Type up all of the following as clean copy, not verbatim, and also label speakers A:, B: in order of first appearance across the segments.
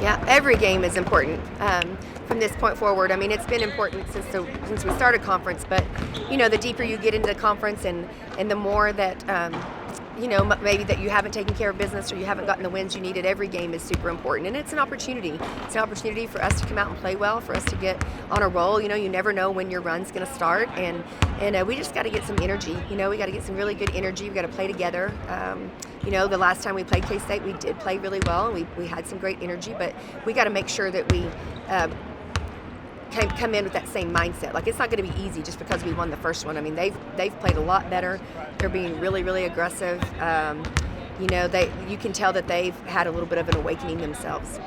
A: Yeah, every game is important from this point forward. I mean, it's been important since we started conference, but the deeper you get into the conference and the more that maybe that you haven't taken care of business or you haven't gotten the wins you needed, every game is super important, and it's an opportunity. It's an opportunity for us to come out and play well, for us to get on a roll. You never know when your run's going to start, and we just got to get some energy. We got to get some really good energy. We got to play together. The last time we played K-State, we did play really well, and we had some great energy, but we got to make sure that we come in with that same mindset. Like, it's not going to be easy just because we won the first one. I mean, they've played a lot better. They're being really, really aggressive. You can tell that they've had a little bit of an awakening themselves.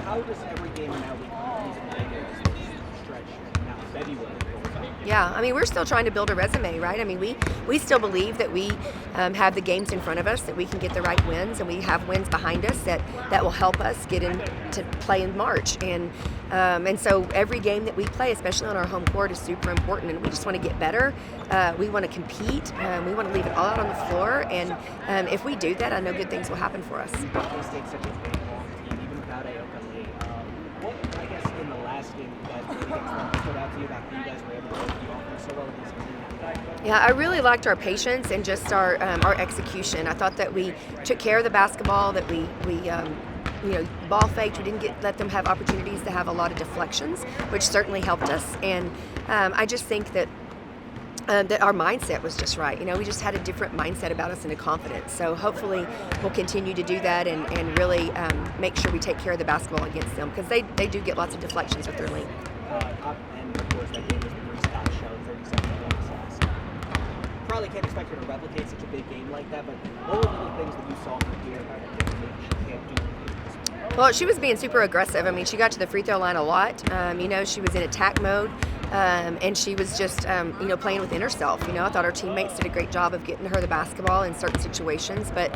B: How does every game now become stretch now February?
A: Yeah, I mean, we're still trying to build a resume, right? I mean, we still believe that we have the games in front of us, that we can get the right wins, and we have wins behind us that will help us get into play in March. And so every game that we play, especially on our home court, is super important, and we just want to get better. We want to compete. We want to leave it all out on the floor, and if we do that, I know good things will happen for us.
B: K-State's such a big, long team, even without Aoka. What, I guess, in the last game that stood out to you about how you guys were able to work the offense so well against the team?
A: Yeah, I really liked our patience and just our execution. I thought that we took care of the basketball, that we ball faked. We didn't let them have opportunities to have a lot of deflections, which certainly helped us. And I just think that our mindset was just right. We just had a different mindset about us and a confidence. So hopefully we'll continue to do that and really make sure we take care of the basketball against them, because they do get lots of deflections with their length.
B: And of course, that game was the three-spot show, 37 points. Probably can't expect her to replicate such a big game like that, but what were the little things that you saw from here that she can't do?
A: Well, she was being super aggressive. I mean, she got to the free throw line a lot. She was in attack mode, and she was just, playing within herself. I thought our teammates did a great job of getting her the basketball in certain situations. But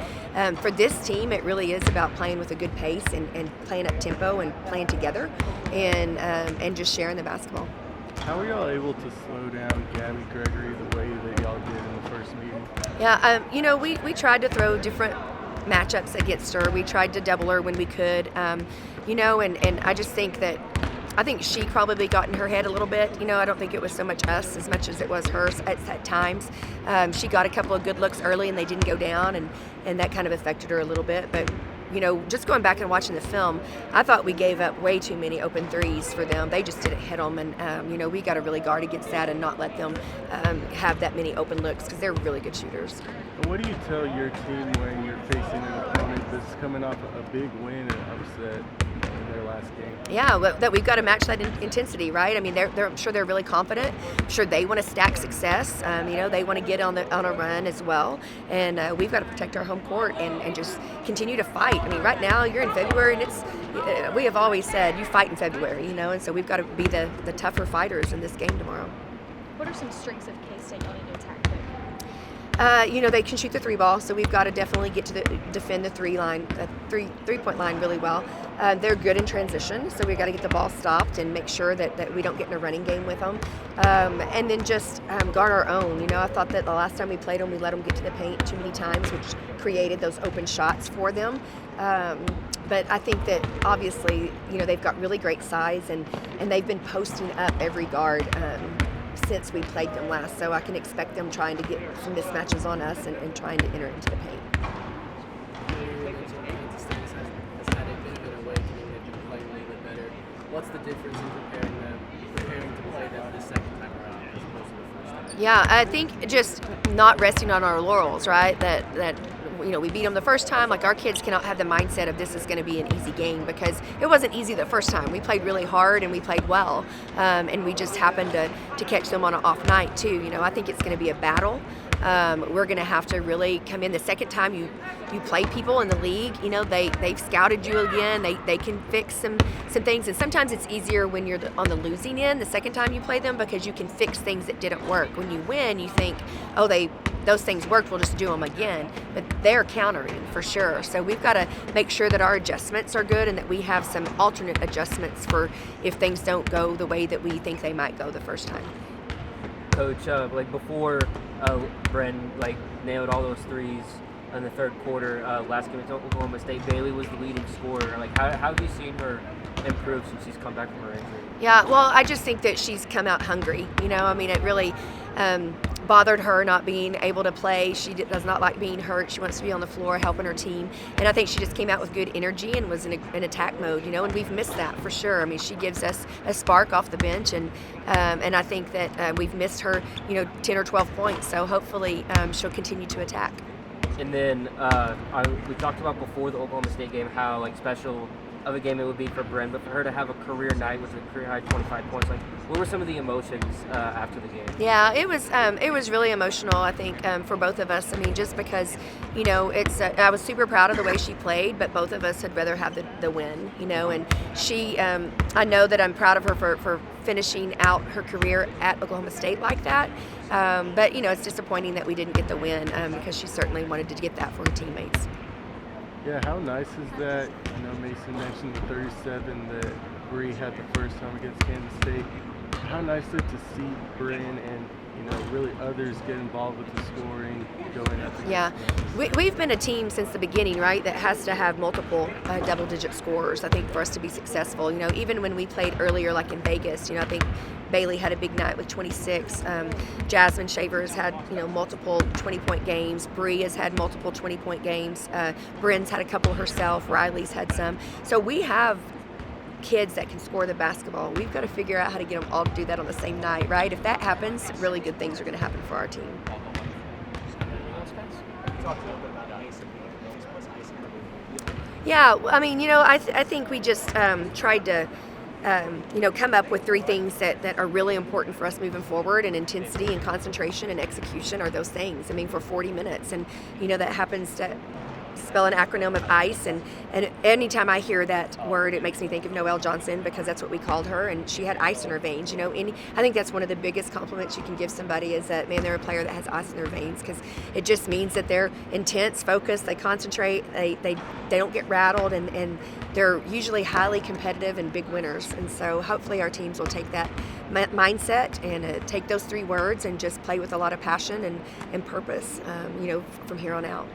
A: for this team, it really is about playing with a good pace and playing up tempo and playing together and just sharing the basketball.
C: How were y'all able to slow down Gabby Gregory the way that y'all did in the first meeting?
A: Yeah, we tried to throw different matchups against her. We tried to double her when we could, and I just think she probably got in her head a little bit. I don't think it was so much us as much as it was her at times. She got a couple of good looks early and they didn't go down, and that kind of affected her a little bit. But just going back and watching the film, I thought we gave up way too many open threes for them. They just didn't hit them, and we got to really guard against that and not let them have that many open looks, because they're really good shooters.
C: What do you tell your team when you're facing an opponent that's coming off a big win and upset in their last game?
A: Yeah, that we've got to match that intensity, right? I mean, I'm sure they're really confident. I'm sure they want to stack success. They want to get on a run as well, and we've got to protect our home court and just continue to fight. I mean, right now you're in February, and we have always said you fight in February, and so we've got to be the tougher fighters in this game tomorrow.
D: What are some strengths of K-State you need to attack quick?
A: They can shoot the three ball, so we've got to definitely get to defend the three-point line really well. They're good in transition, so we've got to get the ball stopped and make sure that we don't get in a running game with them. And then just guard our own. I thought that the last time we played them, we let them get to the paint too many times, which created those open shots for them. But I think that obviously, they've got really great size, and they've been posting up every guard since we played them last, so I can expect them trying to get some mismatches on us and trying to enter into the paint.
E: What's the difference in preparing to play them the second time around as opposed to the first time?
A: Yeah, I think just not resting on our laurels, right? That we beat them the first time. Like, our kids cannot have the mindset of this is going to be an easy game, because it wasn't easy the first time. We played really hard and we played well, and we just happened to catch them on an off night too. I think it's going to be a battle. We're going to have to really come in the second time you play people in the league. They've scouted you again. They can fix some things, and sometimes it's easier when you're on the losing end the second time you play them, because you can fix things that didn't work. When you win, you think, oh, those things worked, we'll just do them again. But they're countering for sure. So we've got to make sure that our adjustments are good and that we have some alternate adjustments for if things don't go the way that we think they might go the first time.
F: Coach, before Bren nailed all those threes, in the third quarter. Last game against Oklahoma State, Bailey was the leading scorer. Like, how have you seen her improve since she's come back from her injury?
A: Yeah, well, I just think that she's come out hungry. I mean, it really bothered her not being able to play. She does not like being hurt. She wants to be on the floor helping her team. And I think she just came out with good energy and was in attack mode, and we've missed that for sure. I mean, she gives us a spark off the bench, and I think that we've missed her, 10 or 12 points. So hopefully she'll continue to attack.
F: And then we talked about before the Oklahoma State game how special of a game it would be for Bryn, but for her to have a career night with a career high 25 points, what were some of the emotions after the game?
A: Yeah, it was really emotional, I think, for both of us. I mean, just because, I was super proud of the way she played, but both of us had rather have the win, and she, I know that I'm proud of her for finishing out her career at Oklahoma State like that. But, it's disappointing that we didn't get the win because she certainly wanted to get that for her teammates.
C: Yeah, how nice is that? Mason mentioned the 37 that Bree had the first time against Kansas State. How nice is it to see Bryn and really others get involved with the scoring, going up?
A: Yeah, we've been a team since the beginning, right? That has to have multiple double-digit scorers. I think for us to be successful, even when we played earlier, like in Vegas, I think Bailey had a big night with 26. Jasmine Shaver has had multiple 20-point games. Bree has had multiple 20-point games. Bryn's had a couple herself. Riley's had some. So we have kids that can score the basketball. We've got to figure out how to get them all to do that on the same night, right? If that happens, really good things are going to happen for our team. Yeah, I mean, I think we just tried to come up with three things that are really important for us moving forward, and intensity and concentration and execution are those things. I mean, for 40 minutes, and that happens to spell an acronym of ICE, and anytime I hear that word, it makes me think of Noelle Johnson, because that's what we called her, and she had ice in her veins. I think that's one of the biggest compliments you can give somebody is that, man, they're a player that has ice in their veins, because it just means that they're intense, focused, they concentrate, they don't get rattled, and they're usually highly competitive and big winners. And so hopefully our teams will take that mindset and take those three words and just play with a lot of passion and purpose, from here on out.